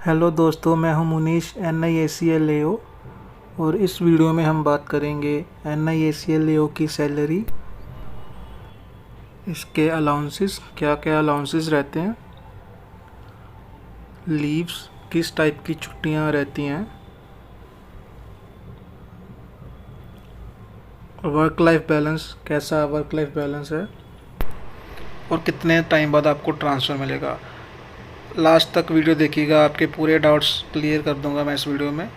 Hello दोस्तों, मैं हूं मुनीश NIACLAO। और इस वीडियो में हम बात करेंगे NIACLAO की सैलरी, इसके अलाउंसेस, क्या क्या अलाउंसेस रहते हैं, लीव्स, किस टाइप की छुट्टियां रहती हैं, वर्क लाइफ बैलेंस, कैसा वर्क लाइफ बैलेंस है और कितने टाइम बाद आपको ट्रांसफ़र मिलेगा। लास्ट तक वीडियो देखिएगा, आपके पूरे डाउट्स क्लियर कर दूंगा मैं इस वीडियो में।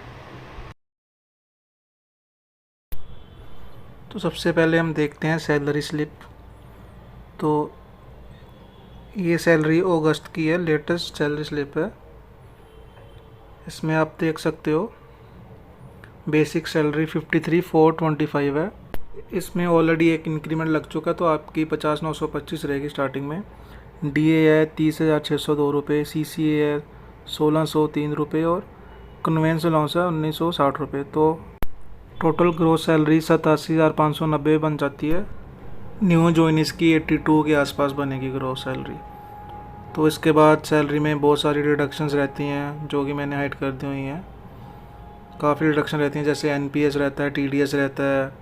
तो सबसे पहले हम देखते हैं सैलरी स्लिप। तो ये सैलरी अगस्त की है, लेटेस्ट सैलरी स्लिप है। इसमें आप देख सकते हो बेसिक सैलरी 53,425 है। इसमें ऑलरेडी एक इंक्रीमेंट लग चुका है, तो आपकी 50,925 रहेगी स्टार्टिंग में। DA है 30,602 रुपये, CCA है 1,603 रुपये और कन्वेंस अलाउंस है 1,960 रुपये। तो टोटल ग्रोस सैलरी 87,590 बन जाती है। न्यू जॉइनिस की 82 के आसपास बनेगी ग्रोस सैलरी। तो इसके बाद सैलरी में बहुत सारी डिडक्शंस रहती हैं जो कि मैंने हाइड कर दी हुई हैं। काफ़ी डिडक्शन रहती हैं, जैसे NPS रहता है, TDS रहता है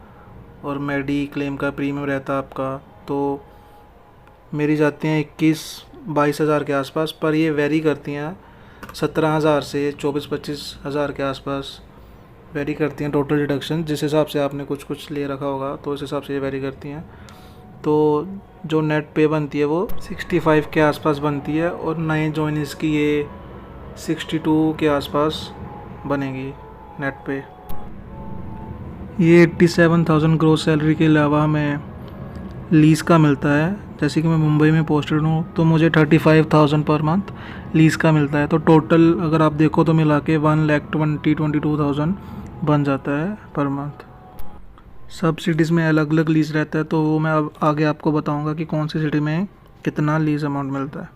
और मेडी क्लेम का प्रीमियम रहता है आपका। तो मेरी जाती हैं 21-22 हज़ार के आसपास, पर ये वेरी करती हैं 17,000 से 24-25 हज़ार के आसपास वेरी करती हैं टोटल डिडक्शन। जिस हिसाब से आपने कुछ कुछ ले रखा होगा तो उस हिसाब से ये वेरी करती हैं। तो जो नेट पे बनती है वो 65 के आसपास बनती है और नए जॉइनिस की ये 62 के आसपास बनेगी नेट पे। ये 87,000 ग्रोस सैलरी के अलावा हमें लीज़ का मिलता है। जैसे कि मैं मुंबई में पोस्टेड हूँ तो मुझे 35,000 पर मंथ लीज़ का मिलता है। तो टोटल अगर आप देखो तो मिला के 1,22,000 बन जाता है पर मंथ। सब सिटीज़ में अलग अलग लीज़ रहता है, तो वो मैं अब आगे आपको बताऊंगा कि कौन सी सिटी में कितना लीज़ अमाउंट मिलता है।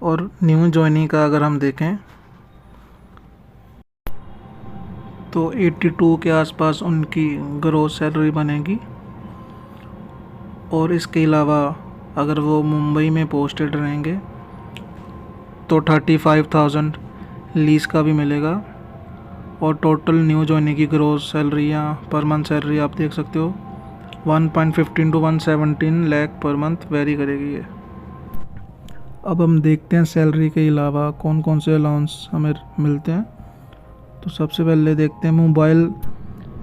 और न्यू जॉइनिंग का अगर हम देखें तो 82 के आसपास उनकी ग्रोस सैलरी बनेगी। और इसके अलावा अगर वो मुंबई में पोस्टेड रहेंगे तो 35,000 लीज़ का भी मिलेगा। और टोटल न्यू जॉइनिंग की ग्रोस सैलरी या पर मंथ सैलरी आप देख सकते हो 1.15 to 117 lakh per month very करेगी ये। अब हम देखते हैं सैलरी के अलावा कौन कौन से अलाउंस हमें मिलते हैं। तो सबसे पहले देखते हैं मोबाइल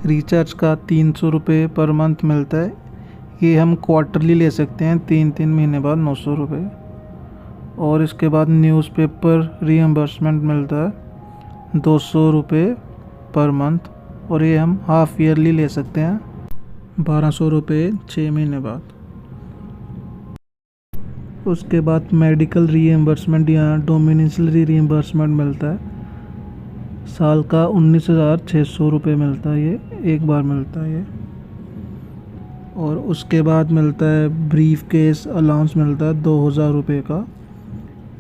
रिचार्ज का 300 रुपये पर मंथ मिलता है। ये हम क्वार्टरली ले सकते हैं, 3 महीने बाद 900 रुपये। और इसके बाद न्यूज़पेपर रीएम्बर्समेंट मिलता है 200 रुपये पर मंथ, और ये हम हाफ ईयरली ले सकते हैं 1,200 रुपये 6 महीने बाद। उसके बाद मेडिकल रीएम्बर्समेंट या डोमिनिसलरी रीएम्बर्समेंट मिलता है, साल का 19,600 रुपये मिलता है, ये एक बार मिलता है ये। और उसके बाद मिलता है ब्रीफ केस अलाउंस मिलता है 2,000 रुपये का।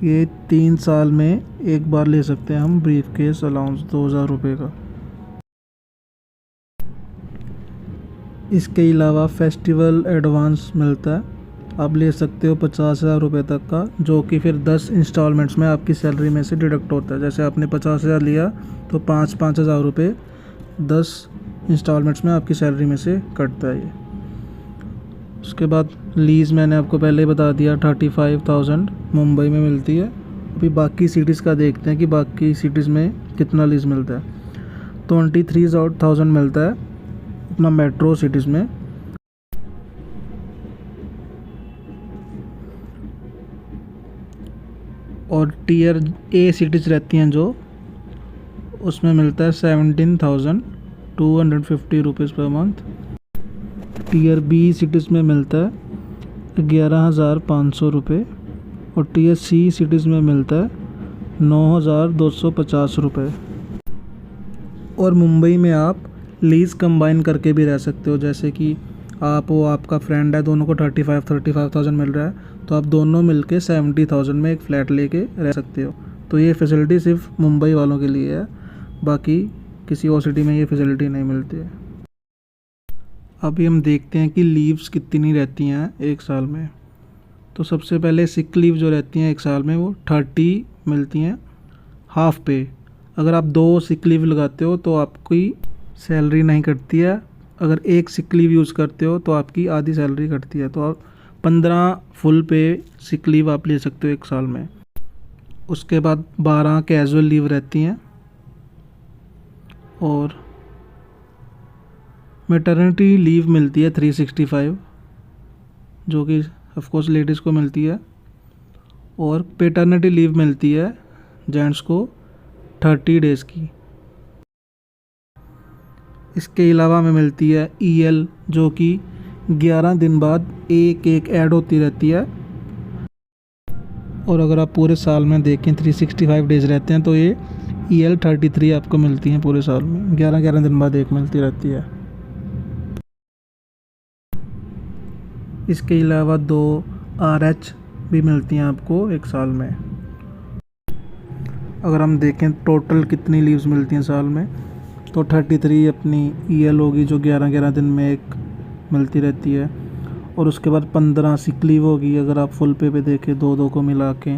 ये 3 साल में एक बार ले सकते हैं हम ब्रीफ केस अलाउंस 2,000 रुपये का। इसके अलावा फेस्टिवल एडवांस मिलता है, आप ले सकते हो 50,000 रुपये तक का, जो कि फिर 10 इंस्टॉलमेंट्स में आपकी सैलरी में से डिडक्ट होता है। जैसे आपने 50,000 लिया तो 5,000 रुपये 10 इंस्टॉलमेंट्स में आपकी सैलरी में से कटता है ये। उसके बाद लीज़ मैंने आपको पहले ही बता दिया 35,000 मुंबई में मिलती है। अभी बाकी सिटीज़ का देखते हैं कि बाकी सिटीज़ में कितना लीज़ मिलता है। 23,000 मिलता है अपना मेट्रो सिटीज़ में। और टीयर A सिटीज़ रहती हैं जो, उसमें मिलता है 17,250 rupees per month. Tier B cities में मिलता है 11,500 रुपये। और टीयर C सिटीज़ में मिलता है 9,250 रुपये। और मुंबई में आप लीज़ कंबाइन करके भी रह सकते हो, जैसे कि आप वो आपका फ्रेंड है, दोनों को 35,000 मिल रहा है, तो आप दोनों मिलके 70,000 में एक फ़्लैट लेके रह सकते हो। तो ये फैसिलिटी सिर्फ मुंबई वालों के लिए है, बाकी किसी और सिटी में ये फैसिलिटी नहीं मिलती है। अभी हम देखते हैं कि लीव्स कितनी रहती हैं एक साल में। तो सबसे पहले सिक लीव जो रहती हैं एक साल में वो 30 मिलती हैं हाफ पे। अगर आप 2 सिक लीव लगाते हो तो आपकी सैलरी नहीं कटती है। अगर 1 सिक लीव यूज़ करते हो तो आपकी आधी सैलरी कटती है। तो आप 15 फुल पे सिक लीव आप ले सकते हो 1 साल में। उसके बाद 12 कैजुअल लीव रहती हैं और मैटरनिटी लीव मिलती है 365, जो कि ऑफ कोर्स लेडीज़ को मिलती है। और पैटर्निटी लीव मिलती है जेंट्स को 30 डेज़ की। इसके अलावा हमें मिलती है EL, जो कि 11 दिन बाद एक ऐड होती रहती है। और अगर आप पूरे साल में देखें 365 डेज़ रहते हैं तो ये EL 33 आपको मिलती हैं पूरे साल में। 11 दिन बाद एक मिलती रहती है। इसके अलावा 2 RH भी मिलती हैं आपको 1 साल में। अगर हम देखें टोटल कितनी लीव्स मिलती हैं साल में, तो 33 अपनी EL होगी जो 11 दिन में एक मिलती रहती है। और उसके बाद 15 सिक लीव होगी अगर आप फुल पे देखें 2 को मिला के।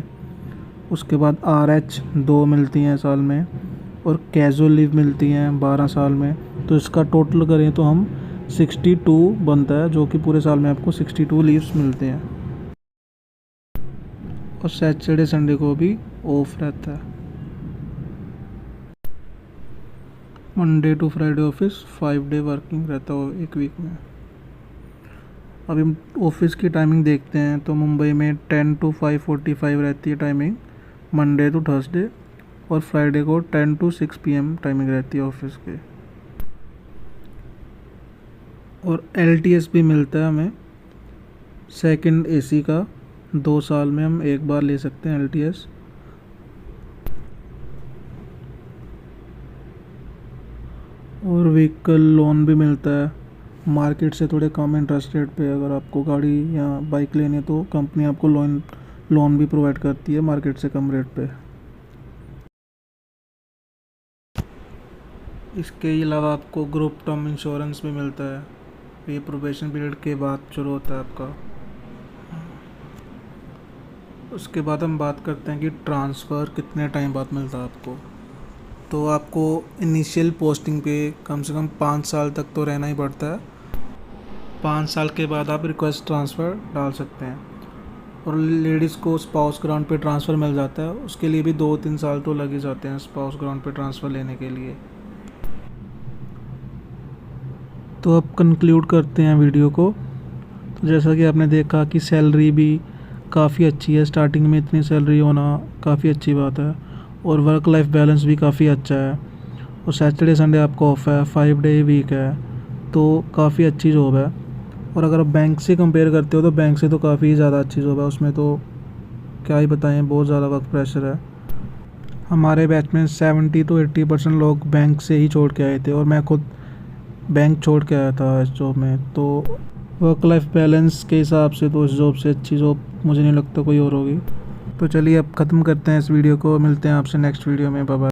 उसके बाद RH 2 मिलती हैं साल में और कैजुअल लीव मिलती हैं 12 साल में। तो इसका टोटल करें तो हम 62 बनता है, जो कि पूरे साल में आपको 62 लीव्स मिलते हैं। और सैटरडे संडे को भी ऑफ रहता है। Monday to Friday office, 5 day working रहता है 1 वीक में। अभी हम ऑफिस की टाइमिंग देखते हैं तो मुंबई में 10 to 5:45 रहती है टाइमिंग मंडे टू थर्सडे, और फ्राइडे को 10 to 6 PM टाइमिंग रहती है ऑफिस के। और LTS भी मिलता है हमें सेकंड AC का, 2 साल में हम 1 बार ले सकते हैं LTS। और व्हीकल लोन भी मिलता है मार्केट से थोड़े कम इंटरेस्ट रेट पे। अगर आपको गाड़ी या बाइक लेनी है तो कंपनी आपको लोन भी प्रोवाइड करती है मार्केट से कम रेट पे। इसके अलावा आपको ग्रुप टर्म इंश्योरेंस भी मिलता है, ये प्रोबेशन पीरियड के बाद शुरू होता है आपका। उसके बाद हम बात करते हैं कि ट्रांसफ़र कितने टाइम बाद मिलता है आपको। तो आपको इनिशियल पोस्टिंग पे कम से कम 5 साल तक तो रहना ही पड़ता है। 5 साल के बाद आप रिक्वेस्ट ट्रांसफ़र डाल सकते हैं। और लेडीज़ को स्पाउस ग्राउंड पे ट्रांसफ़र मिल जाता है, उसके लिए भी 2-3 साल तो लग ही जाते हैं स्पाउस ग्राउंड पे ट्रांसफ़र लेने के लिए। तो अब कंक्लूड करते हैं वीडियो को। तो जैसा कि आपने देखा कि सैलरी भी काफ़ी अच्छी है, स्टार्टिंग में इतनी सैलरी होना काफ़ी अच्छी बात है। और वर्क लाइफ बैलेंस भी काफ़ी अच्छा है। और सैटरडे संडे आपको ऑफ है, 5 डे वीक है, तो काफ़ी अच्छी जॉब है। और अगर आप बैंक से कंपेयर करते हो तो बैंक से तो काफ़ी ज़्यादा अच्छी जॉब है। उसमें तो क्या ही बताएं, बहुत ज़्यादा वर्क प्रेशर है। हमारे बैच में 70 to 80% लोग बैंक से ही छोड़ के आए थे, और मैं खुद बैंक छोड़ के आया था इस जॉब में। तो वर्क लाइफ बैलेंस के हिसाब से तो इस जॉब से अच्छी जॉब मुझे नहीं लगता कोई और होगी। तो चलिए अब ख़त्म करते हैं इस वीडियो को, मिलते हैं आपसे नेक्स्ट वीडियो में। Bye bye.